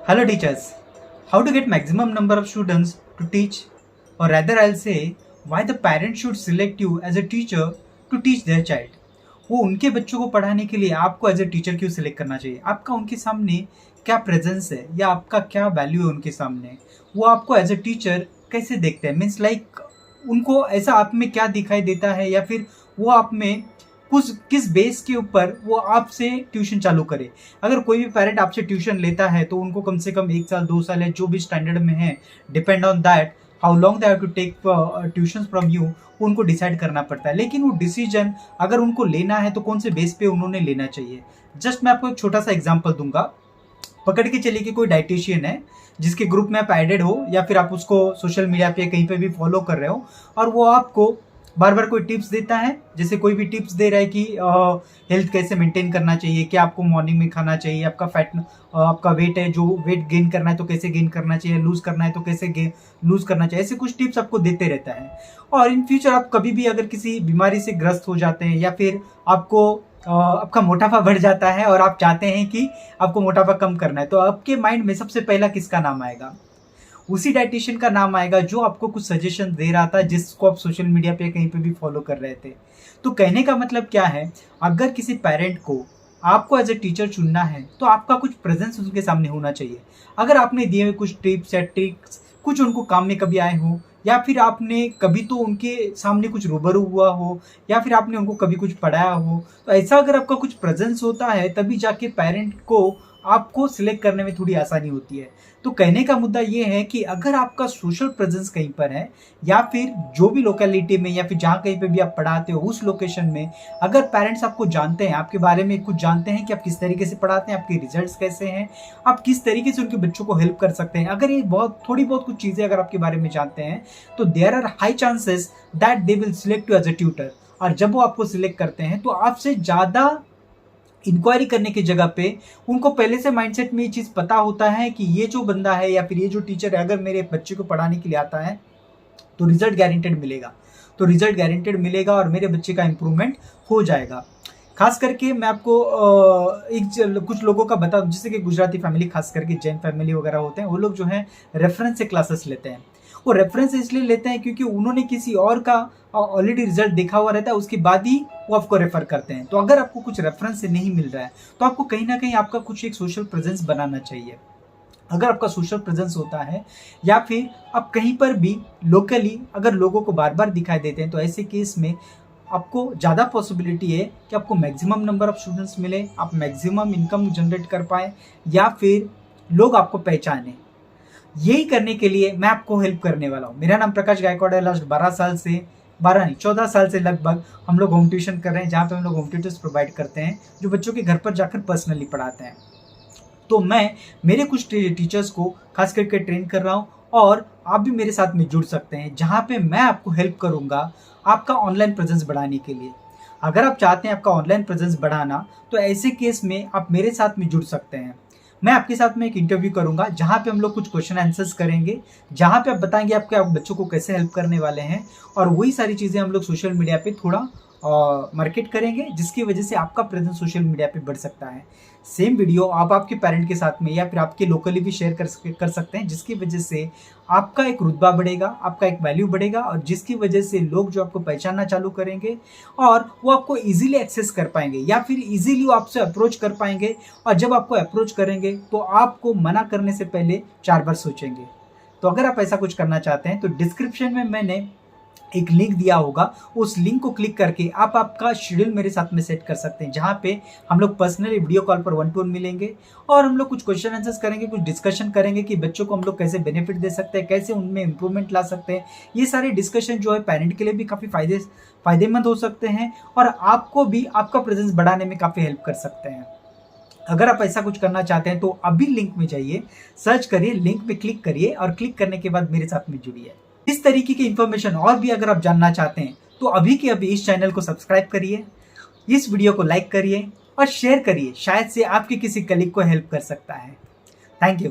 Hello teachers, how to get maximum number of students to teach, or rather I'll say why the parents should select you as a teacher to teach their child. वो उनके बच्चों को पढ़ाने के लिए आपको as a teacher क्यों select करना चाहिए, आपका उनके सामने क्या प्रेजेंस है या आपका क्या वैल्यू है उनके सामने, वो आपको एज ए टीचर कैसे देखते हैं, मीन्स लाइक उनको ऐसा आप में क्या दिखाई देता है, या फिर वो आप में कुछ किस बेस के ऊपर वो आपसे ट्यूशन चालू करे। अगर कोई भी पेरेंट आपसे ट्यूशन लेता है तो उनको कम से कम 1 साल 2 साल या जो भी स्टैंडर्ड में है, depend on that how long they have to take tuition from you, उनको डिसाइड करना पड़ता है। लेकिन वो डिसीजन अगर उनको लेना है तो कौन से बेस पे उन्होंने लेना चाहिए। जस्ट मैं आपको एक छोटा सा एग्जाम्पल दूंगा। पकड़ के चलिए कि कोई डाइटिशियन है जिसके ग्रुप में आप एडेड हो, या फिर आप उसको सोशल मीडिया पे कहीं पे भी फॉलो कर रहे हो, और वो आपको बार बार कोई टिप्स देता है। जैसे कोई भी टिप्स दे रहा है कि हेल्थ कैसे मेंटेन करना चाहिए, क्या आपको मॉर्निंग में खाना चाहिए, आपका वेट है, जो वेट गेन करना है तो कैसे गेन करना चाहिए, लूज करना है तो कैसे लूज करना चाहिए, ऐसे कुछ टिप्स आपको देते रहता है। और इन फ्यूचर आप कभी भी अगर किसी बीमारी से ग्रस्त हो जाते हैं, या फिर आपका मोटापा बढ़ जाता है और आप चाहते हैं कि आपको मोटापा कम करना है, तो आपके माइंड में सबसे पहला किसका नाम आएगा? उसी डाइटिशियन का नाम आएगा जो आपको कुछ सजेशन दे रहा था, जिसको आप सोशल मीडिया पे कहीं पे भी फॉलो कर रहे थे। तो कहने का मतलब क्या है, अगर किसी पेरेंट को आपको एज ए टीचर चुनना है तो आपका कुछ प्रेजेंस उनके सामने होना चाहिए। अगर आपने दिए हुए कुछ टिप्स या ट्रिक्स कुछ उनको काम में कभी आए हो, या फिर आपने कभी तो उनके सामने कुछ रूबरू हुआ हो, या फिर आपने उनको कभी कुछ पढ़ाया हो, तो ऐसा अगर आपका कुछ प्रेजेंस होता है तभी जाके पेरेंट को आपको सिलेक्ट करने में थोड़ी आसानी होती है। तो कहने का मुद्दा ये है कि अगर आपका सोशल प्रेजेंस कहीं पर है, या फिर जो भी लोकेलिटी में, या फिर जहाँ कहीं पे भी आप पढ़ाते हो उस लोकेशन में, अगर पेरेंट्स आपको जानते हैं, आपके बारे में कुछ जानते हैं कि आप किस तरीके से पढ़ाते हैं, आपके रिजल्ट्स कैसे हैं, आप किस तरीके से उनके बच्चों को हेल्प कर सकते हैं, अगर ये थोड़ी बहुत कुछ चीज़ें अगर आपके बारे में जानते हैं, तो there are high chances that they will select you as a tutor. और जब वो आपको सिलेक्ट करते हैं तो आपसे ज़्यादा इंक्वायरी करने की जगह पे उनको पहले से माइंडसेट में ये चीज़ पता होता है कि ये जो बंदा है या फिर ये जो टीचर है, अगर मेरे बच्चे को पढ़ाने के लिए आता है तो रिजल्ट गारंटेड मिलेगा और मेरे बच्चे का इम्प्रूवमेंट हो जाएगा। खास करके मैं आपको कुछ लोगों का बता दूं, जैसे कि गुजराती फैमिली, खास करके जैन फैमिली वगैरह होते हैं, वो लोग जो है रेफरेंस से क्लासेस लेते हैं। वो रेफरेंस इसलिए लेते हैं क्योंकि उन्होंने किसी और का ऑलरेडी रिजल्ट देखा हुआ रहता है, उसके बाद ही वो आपको रेफर करते हैं। तो अगर आपको कुछ रेफरेंस से नहीं मिल रहा है तो आपको कहीं ना कहीं आपका कुछ एक सोशल प्रेजेंस बनाना चाहिए। अगर आपका सोशल प्रेजेंस होता है, या फिर आप कहीं पर भी लोकली अगर लोगों को बार बार दिखाई देते हैं, तो ऐसे केस में आपको ज़्यादा पॉसिबिलिटी है कि आपको मैक्सिमम नंबर ऑफ स्टूडेंट्स मिले, आप मैक्सिमम इनकम जनरेट कर पाए, या फिर लोग आपको पहचाने। यही करने के लिए मैं आपको हेल्प करने वाला हूँ। मेरा नाम प्रकाश गायकवाड़ है। लास्ट 14 साल से लगभग हम लोग होम ट्यूशन कर रहे हैं, जहाँ पे हम लोग होम ट्यूटर्स प्रोवाइड करते हैं जो बच्चों के घर पर जाकर पर्सनली पढ़ाते हैं। तो मैं मेरे कुछ टीचर्स को खास करके ट्रेन कर रहा हूँ, और आप भी मेरे साथ में जुड़ सकते हैं, जहाँ पे मैं आपको हेल्प करूँगा आपका ऑनलाइन प्रेजेंस बढ़ाने के लिए। अगर आप चाहते हैं आपका ऑनलाइन प्रेजेंस बढ़ाना, तो ऐसे केस में आप मेरे साथ में जुड़ सकते हैं। मैं आपके साथ में एक इंटरव्यू करूंगा, जहां पे हम लोग कुछ क्वेश्चन आंसर्स करेंगे, जहां पे आप बताएंगे आपके बच्चों को कैसे हेल्प करने वाले हैं, और वही सारी चीज़ें हम लोग सोशल मीडिया पे थोड़ा मार्केट करेंगे, जिसकी वजह से आपका प्रेजेंस सोशल मीडिया पे बढ़ सकता है। सेम वीडियो आप आपके पेरेंट के साथ में या फिर आपके लोकली भी शेयर कर सकते हैं, जिसकी वजह से आपका एक रुतबा बढ़ेगा, आपका एक वैल्यू बढ़ेगा, और जिसकी वजह से लोग जो आपको पहचानना चालू करेंगे और वो आपको इजीली एक्सेस कर पाएंगे, या फिर इजीली वो आपसे अप्रोच कर पाएंगे। और जब आपको अप्रोच करेंगे तो आपको मना करने से पहले 4 बार सोचेंगे। तो अगर आप ऐसा कुछ करना चाहते हैं तो डिस्क्रिप्शन में मैंने एक लिंक दिया होगा, उस लिंक को क्लिक करके आप आपका शेड्यूल मेरे साथ में सेट कर सकते हैं, जहाँ पे हम लोग पर्सनली वीडियो कॉल पर 1-to-1 मिलेंगे, और हम लोग कुछ क्वेश्चन आंसर्स करेंगे, कुछ डिस्कशन करेंगे कि बच्चों को हम लोग कैसे बेनिफिट दे सकते हैं, कैसे उनमें इंप्रूवमेंट ला सकते हैं। ये सारे डिस्कशन जो है पेरेंट के लिए भी काफ़ी फायदेमंद हो सकते हैं, और आपको भी आपका प्रेजेंस बढ़ाने में काफ़ी हेल्प कर सकते हैं। अगर आप ऐसा कुछ करना चाहते हैं तो अभी लिंक में जाइए, सर्च करिए, लिंक पे क्लिक करिए, और क्लिक करने के बाद मेरे साथ में जुड़िए। इस तरीके की इन्फॉर्मेशन और भी अगर आप जानना चाहते हैं तो अभी के अभी इस चैनल को सब्सक्राइब करिए, इस वीडियो को लाइक करिए और शेयर करिए, शायद से आपके किसी कलीग को हेल्प कर सकता है। Thank you.